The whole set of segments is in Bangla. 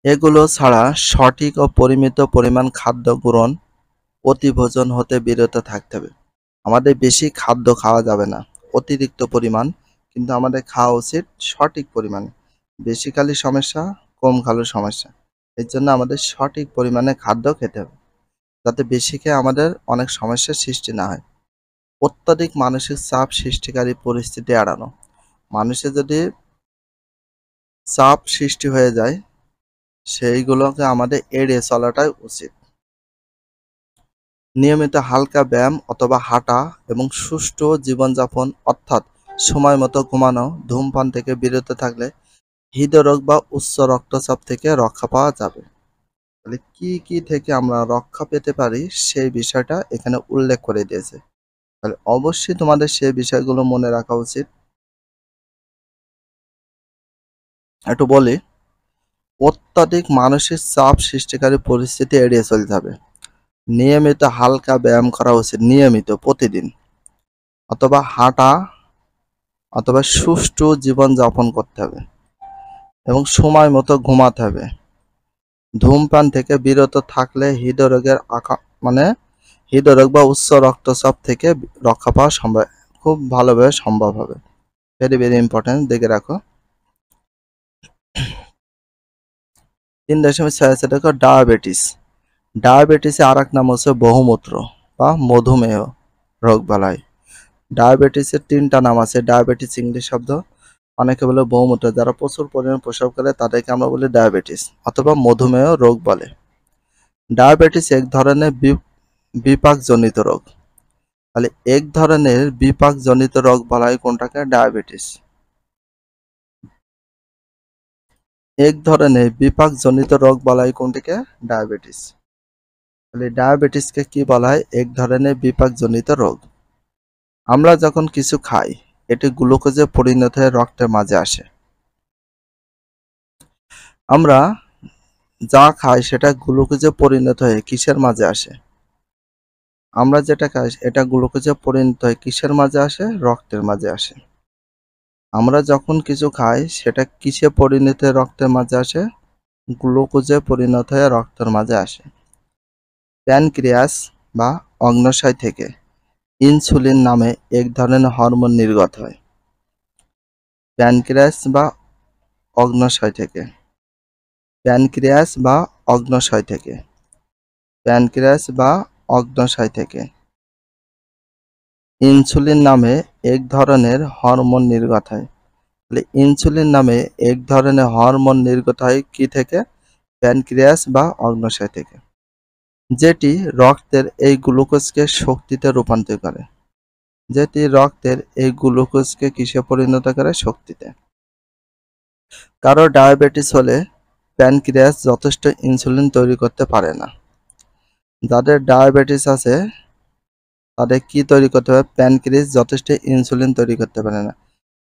এগুলো ছাড়া সঠিক ও পরিমিত পরিমাণ খাদ্য গ্রহণ, অতিভোজন হতে বিরত থাকতে হবে। আমাদের বেশি খাদ্য খাওয়া যাবে না, অতিরিক্ত পরিমাণ, কিন্তু আমাদের খাওয়া উচিত সঠিক পরিমাণে। বেশি খালি সমস্যা, কম খালে সমস্যা। এর জন্য আমাদের সঠিক পরিমাণে খাদ্য খেতে হবে, যাতে বেশি খেয়ে আমাদের অনেক সমস্যার সৃষ্টি না হয়। অত্যধিক মানসিক চাপ সৃষ্টিকারী পরিস্থিতি এড়ানো। মানুষের যদি চাপ সৃষ্টি হয়ে যায়, সেইগুলোকে আমাদের এড়িয়ে চলাটাই উচিত। নিয়মিত হালকা ব্যায়াম অথবা হাঁটা এবং সুষ্ঠু জীবনযাপন, অর্থাৎ সময় মতো ঘুমানো, ধূমপান থেকে বিরত থাকলে হৃদরোগ বা উচ্চ রক্তচাপ থেকে রক্ষা পাওয়া যাবে। তাহলে কি কি থেকে আমরা রক্ষা পেতে পারি সেই বিষয়টা এখানে উল্লেখ করে দিয়েছে। তাহলে অবশ্যই তোমাদের সেই বিষয়গুলো মনে রাখা উচিত। একটু বলি, অত্যাধিক মানসিক চাপ সৃষ্টিকারী পরিস্থিতি এড়িয়ে চলতে হবে। নিয়মিত হালকা ব্যায়াম করা উচিত, নিয়মিত প্রতিদিন, অথবা হাঁটা অথবা সুষ্ঠু জীবনযাপন করতে হবে এবং সময় মতো ঘুমাতে হবে। ধূমপান থেকে বিরত থাকলে হৃদরোগের হৃদরোগ বা উচ্চ রক্তচাপ থেকে রক্ষা পাওয়া সম্ভব, খুব ভালোভাবে সম্ভব হবে। ভেরি ভেরি ইম্পর্টেন্ট, দেখে রাখো। 3.6 আছে, দেখো ডায়াবেটিস। ডায়াবেটিসে আর এক নাম হচ্ছে বহুমূত্র বা মধুমেহ রোগ বালাই। ডায়াবেটিসের 3টা নাম আছে। ডায়াবেটিস ইংলিশ শব্দ, অনেকে বলে বহুমূত্র। যারা প্রচুর পরিমাণে প্রস্রাব করে তাদেরকে আমরা বলি ডায়াবেটিস অথবা মধুমেহ রোগ বলে। ডায়াবেটিস এক ধরনের বিপাকজনিত রোগ। তাহলে এক ধরনের বিপাকজনিত রোগ বলা হয় কোনটাকে? ডায়াবেটিস। এক ধরনের বিপাকজনিত রোগ বলা হয় কোনটাকে? ডায়াবেটিস। তাহলে ডায়াবেটিসকে কি বলা হয়? এক ধরনের বিপাকজনিত রোগ। আমরা যখন কিছু খাই, এটি গ্লুকোজে পরিণত হয়ে রক্তের মাঝে আসে। আমরা যা খাই সেটা গ্লুকোজে পরিণত হয়ে কিসের মাঝে আসে? আমরা যেটা খাই এটা গ্লুকোজে পরিণত হয়ে কিসের মাঝে আসে? রক্তের মাঝে আসে। আমরা যখন কিছু খাই সেটা কিসে পরিণত হয়ে রক্তের মাঝে আসে? গ্লুকোজে পরিণত হয়ে রক্তের মাঝে আসে। প্যানক্রিয়াস বা অগ্ন্যাশয় থেকে ইনসুলিন নামে এক ধরনের হরমোন নির্গত হয়। প্যানক্রিয়াস বা অগ্ন্যাশয় থেকে, প্যানক্রিয়াস বা অগ্ন্যাশয় থেকে, প্যানক্রিয়াস বা অগ্ন্যাশয় থেকে ইনসুলিন নামে এক ধরনের হরমোন নির্গত হয়। তাহলে ইনসুলিন নামে এক ধরনের হরমোন নির্গত হয় কি থেকে? প্যানক্রিয়াস বা অগ্ন্যাশয় থেকে, যেটি রক্তের এই গ্লুকোজকে শক্তিতে রূপান্তর করে। যেটি রক্তের এই গ্লুকোজকে কিসে পরিণত করে? শক্তিতে। কারো ডায়াবেটিস হলে প্যানক্রিয়াস যথেষ্ট ইনসুলিন তৈরি করতে পারে না। যাদের ডায়াবেটিস আছে তাদের কি তৈরি করতে হবে? প্যানক্রিয়াস যথেষ্ট ইনসুলিন তৈরি করতে পারে না।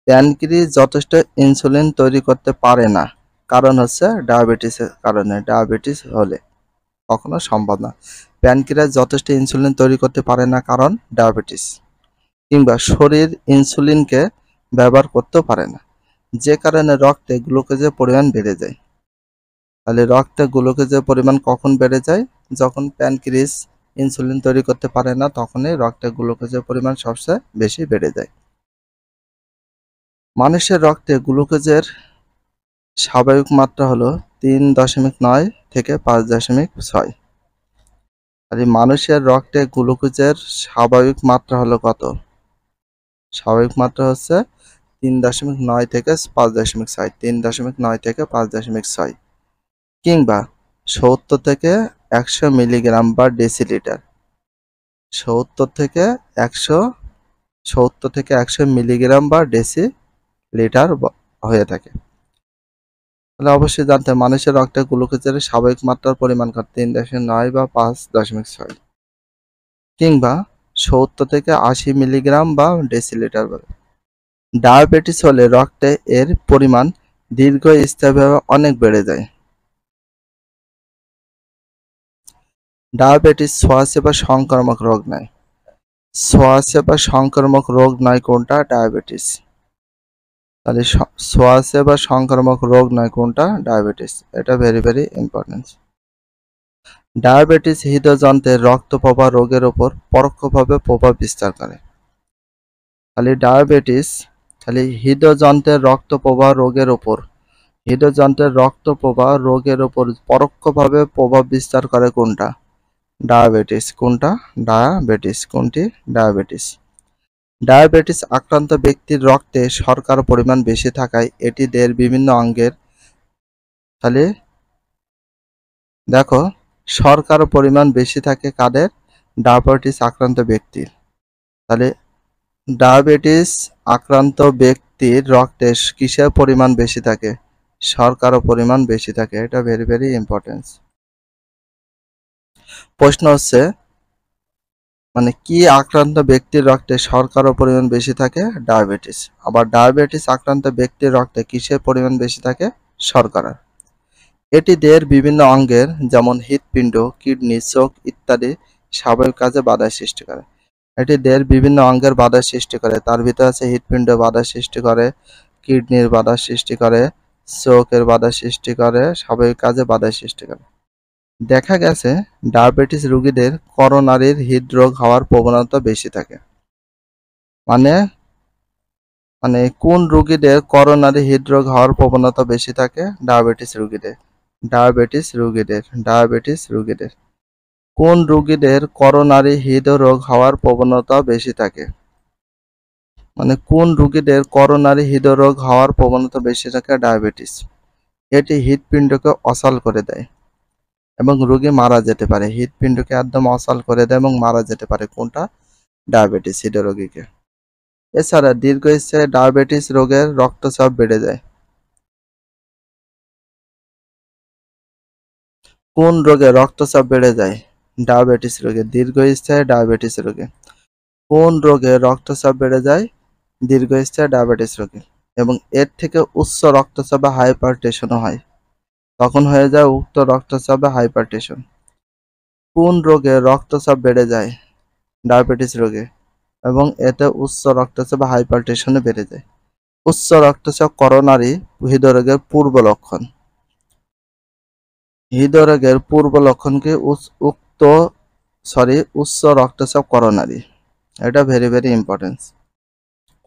প্যানক্রিয়াস যথেষ্ট ইনসুলিন তৈরি করতে পারে না, কারণ হচ্ছে ডায়াবেটিসের কারণে। ডায়াবেটিস হলে কখনো সম্ভব না। প্যানক্রিয়াস যথেষ্ট ইনসুলিন তৈরি করতে পারে না কারণ ডায়াবেটিস, কিংবা শরীর ইনসুলিনকে ব্যবহার করতেও পারে না, যে কারণে রক্তে গ্লুকোজের পরিমাণ বেড়ে যায়। তাহলে রক্তে গ্লুকোজের পরিমাণ কখন বেড়ে যায়? যখন প্যানক্রিয়াস ইনসুলিন তৈরি করতে পারে না, তখনই রক্তে গ্লুকোজের পরিমাণ সবচেয়ে বেশি বেড়ে যায়। মানুষের রক্তে গ্লুকোজের স্বাভাবিক মাত্রা হলো 3.9 থেকে 5.6। আর এই মানুষের রক্তে গ্লুকোজের স্বাভাবিক মাত্রা হলো কত? স্বাভাবিক মাত্রা হচ্ছে 3.9 থেকে 5.6, 3.9 থেকে 5.6, কিংবা 70 থেকে 100 মিলিগ্রাম বা ডেসিলিটার। 70 থেকে 100 মিলিগ্রাম বা ডেসিলিটার হয়ে থাকে। তাহলে অবশ্যই জানতে হবে মানুষের রক্তে গ্লুকোজের স্বাভাবিক মাত্রার পরিমাণ কত? 3.9 বা 5.6, কিংবা 70 থেকে 80 মিলিগ্রাম বা ডেসিলিটার বলে। ডায়াবেটিস হলে রক্তে এর পরিমাণ দীর্ঘস্থায়ীভাবে অনেক বেড়ে যায়। ডায়াবেটিস ছোঁয়াচে বা সংক্রামক রোগ নয়। ছোঁয়াচে বা সংক্রামক রোগ নয় কোনটা? ডায়াবেটিস। তাহলে ছোঁয়াচে বা সংক্রামক রোগ নয় কোনটা? ডায়াবেটিস। এটা ভেরি ভেরি ইম্পর্টেন্ট। ডায়াবেটিস হৃদযন্ত্রের রক্ত প্রবাহ রোগের উপর পরোক্ষভাবে প্রভাব বিস্তার করে। তাহলে ডায়াবেটিস হৃদযন্ত্রের রক্ত প্রবাহ রোগের উপর পরোক্ষভাবে প্রভাব বিস্তার করে কোনটা? ডায়াবেটিস। কোনটা? ডায়াবেটিস। কোনটি? ডায়াবেটিস। ডায়াবেটিস আক্রান্ত ব্যক্তির রক্তে শর্করার পরিমাণ বেশি থাকায় এটি দেহের বিভিন্ন অঙ্গের তাহলে দেখো শর্করার পরিমাণ বেশি থাকে কাদের? ডায়াবেটিস আক্রান্ত ব্যক্তির। তাহলে ডায়াবেটিস আক্রান্ত ব্যক্তির রক্তে কিসের পরিমাণ বেশি থাকে? শর্করার পরিমাণ বেশি থাকে। এটা ভেরি ভেরি ইম্পর্টেন্ট। প্রশ্ন হচ্ছে কি আক্রান্ত ব্যক্তির রক্তে শর্করার পরিমাণ বেশি থাকে? ডায়াবেটিস। আবার ডায়াবেটিস আক্রান্ত ব্যক্তির রক্তে কিসের পরিমাণ বেশি থাকে? শর্করার। এটি দেহের বিভিন্ন অঙ্গের যেমন হৃৎপিণ্ড, কিডনি, চোখ ইত্যাদি স্বাভাবিক কাজে বাধা সৃষ্টি করে। এটি দেহের বিভিন্ন অঙ্গের বাধা সৃষ্টি করে। তার ভিতরে আছে হৃৎপিণ্ড বাধা সৃষ্টি করে, কিডনির বাধা সৃষ্টি করে, চোখের বাধা সৃষ্টি করে, স্বাভাবিক কাজে বাধা সৃষ্টি করে। দেখা গেছে ডায়াবেটিস রোগীদের করোনারির হৃদরোগ হওয়ার প্রবণতা বেশি থাকে। মানে কোন রোগীদের করোনারি হৃদরোগ হওয়ার প্রবণতা বেশি থাকে? ডায়াবেটিস রোগীদের। কোন রোগীদের করোনারি হৃদরোগ হওয়ার প্রবণতা বেশি থাকে? কোন রোগীদের করোনারি হৃদরোগ হওয়ার প্রবণতা বেশি থাকে? ডায়াবেটিস। এটি হৃৎপিণ্ডকে অচল করে দেয় এবং রোগী মারা যেতে পারে। হৃৎপিণ্ডকে একদম অচল করে দেয় এবং মারা যেতে পারে। কোনটা? ডায়াবেটিস হৃদরোগীকে। এছাড়া দীর্ঘস্থায়ী ডায়াবেটিস রোগের রক্তচাপ বেড়ে যায়। কোন রোগে রক্তচাপ বেড়ে যায়? ডায়াবেটিস রোগে। দীর্ঘস্থায়ী ডায়াবেটিস রোগে। কোন রোগে রক্তচাপ বেড়ে যায়? দীর্ঘস্থায়ী ডায়াবেটিস রোগে। এবং এর থেকে উচ্চ রক্তচাপ বা হাইপারটেনশনও হয়। তখন হয়ে যায় উচ্চ রক্তচাপ বা হাইপারটেনশন। কোন রোগে রক্তচাপ বেড়ে যায়? ডায়াবেটিস রোগে। এবং এতে উচ্চ রক্তচাপ বা হাইপারটেনশনে বেড়ে যায়। উচ্চ রক্তচাপ করোনারি হৃদরোগের পূর্ব লক্ষণ। হৃদরোগের পূর্ব লক্ষণকে উচ্চ রক্তচাপ করোনারি। এটা ভেরি ভেরি ইম্পর্টেন্ট।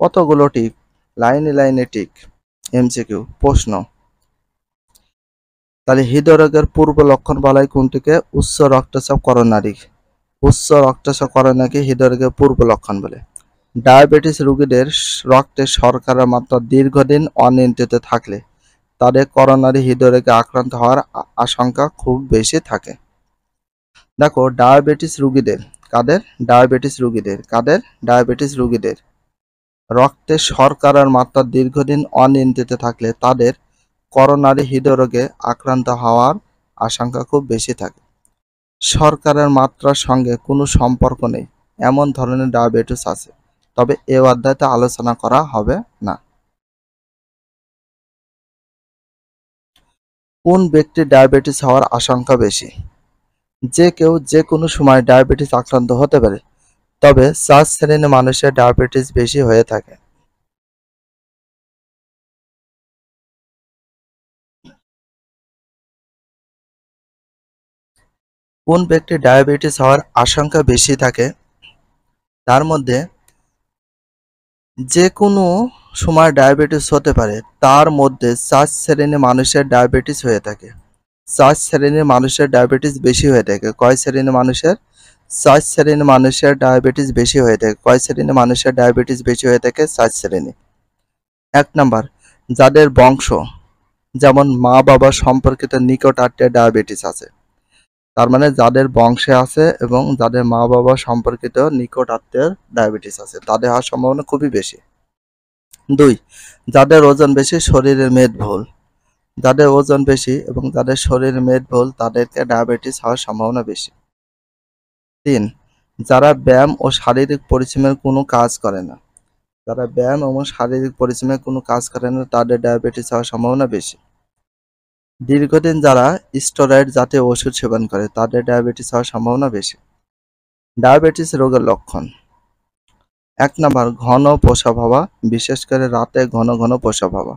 কতগুলো টিক? লাইনে লাইনে টিক। এমসিকিউ প্রশ্ন। তাহলে হৃদরোগের পূর্ব লক্ষণ বলা হয় কোনটিকে? উচ্চ রক্তচাপ করোনারি। উচ্চ রক্তচাপ করোনাকে হৃদরোগের পূর্ব লক্ষণ বলে। ডায়াবেটিস রোগীদের রক্তে শর্করার মাত্রা দীর্ঘদিন অনিয়ন্ত্রিত থাকলে তাদের করোনারি হৃদরোগে আক্রান্ত হওয়ার আশঙ্কা খুব বেশি থাকে। দেখো ডায়াবেটিস রোগীদের কাদের? ডায়াবেটিস রোগীদের রক্তে শর্করার মাত্রা দীর্ঘদিন অনিয়ন্ত্রিত থাকলে তাদের করোনারি হৃদরোগে আক্রান্ত হওয়ার আশঙ্কা খুব বেশি থাকে। শর্করার মাত্রার সঙ্গে কোনো সম্পর্ক নেই এমন ধরনের ডায়াবেটিস আছে, তবে এ অধ্যায়তে আলোচনা করা হবে না। কোন ব্যক্তির ডায়াবেটিস হওয়ার আশঙ্কা বেশি? যে কেউ যে কোনো সময় ডায়াবেটিস আক্রান্ত হতে পারে, তবে 4 শ্রেণীর মানুষের ডায়াবেটিস বেশি হয়ে থাকে। কোন ব্যক্তির ডায়াবেটিস হওয়ার আশঙ্কা বেশি থাকে? তার মধ্যে যে কোনো সময় ডায়াবেটিস হতে পারে, তার মধ্যে 4 শ্রেণীর মানুষের ডায়াবেটিস হয়ে থাকে। 4 শ্রেণীর মানুষের ডায়াবেটিস বেশি হয়ে থাকে। কয় শ্রেণীর মানুষের? 4 শ্রেণীর মানুষের ডায়াবেটিস বেশি হয়ে থাকে। কয় শ্রেণীর মানুষের ডায়াবেটিস বেশি হয়ে থাকে? 4 শ্রেণী। 1 নাম্বার, যাদের বংশ যেমন মা বাবা সম্পর্কিত নিকট আত্মীয় ডায়াবেটিস আছে। তার মানে যাদের বংশে আছে এবং যাদের মা বাবা সম্পর্কিত নিকট আত্মীয়ের ডায়াবেটিস আছে তাদের হওয়ার সম্ভাবনা খুবই বেশি। 2, যাদের ওজন বেশি, শরীরের মেদবহুল। যাদের ওজন বেশি এবং যাদের শরীরের মেদবহুল তাদেরকে ডায়াবেটিস হওয়ার সম্ভাবনা বেশি। 3, যারা ব্যায়াম ও শারীরিক পরিশ্রমের কোনো কাজ করে না। যারা ব্যায়াম এবং শারীরিক পরিশ্রমের কোনো কাজ করে না তাদের ডায়াবেটিস হওয়ার সম্ভাবনা বেশি। দীর্ঘদিন যারা স্টেরয়েড জাতীয় ওষুধ সেবন করে তাদের ডায়াবেটিস হওয়ার সম্ভাবনা বেশি। ডায়াবেটিস রোগের লক্ষণ। 1 নাম্বার ঘন প্রস্রাব হওয়া, বিশেষ করে রাতে ঘন ঘন প্রস্রাব হওয়া।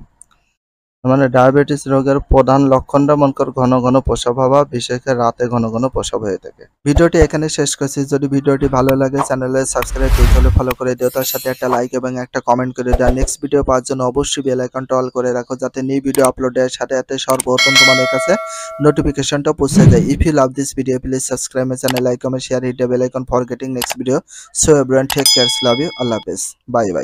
মানে ডায়াবেটিস রোগের প্রধান লক্ষণটা মনে কর ঘন ঘন প্রস্রাব হওয়া, বিশেষ করে রাতে ঘন ঘন প্রস্রাব হয়ে থাকে। ভিডিওটি এখানে শেষ করছি। যদি ভিডিওটি ভালো লাগে চ্যানেলে সাবস্ক্রাইব হলে ফলো করে দিও, তার সাথে একটা লাইক এবং একটা কমেন্ট করে দাও। নেক্সট ভিডিও পাওয়ার জন্য অবশ্যই বেল আইকনটা অল করে রাখো, যাতে নিউ ভিডিও আপলোডের সাথে সাথে সর্বপ্রথম তোমাদের কাছে নোটিফিকেশনটা পৌঁছে যায়। If you love this video please subscribe my channel, like comment share, hit the bell icon for getting next video. So everyone take care, love you, আল্লাহ হাফেজ, বাই বাই।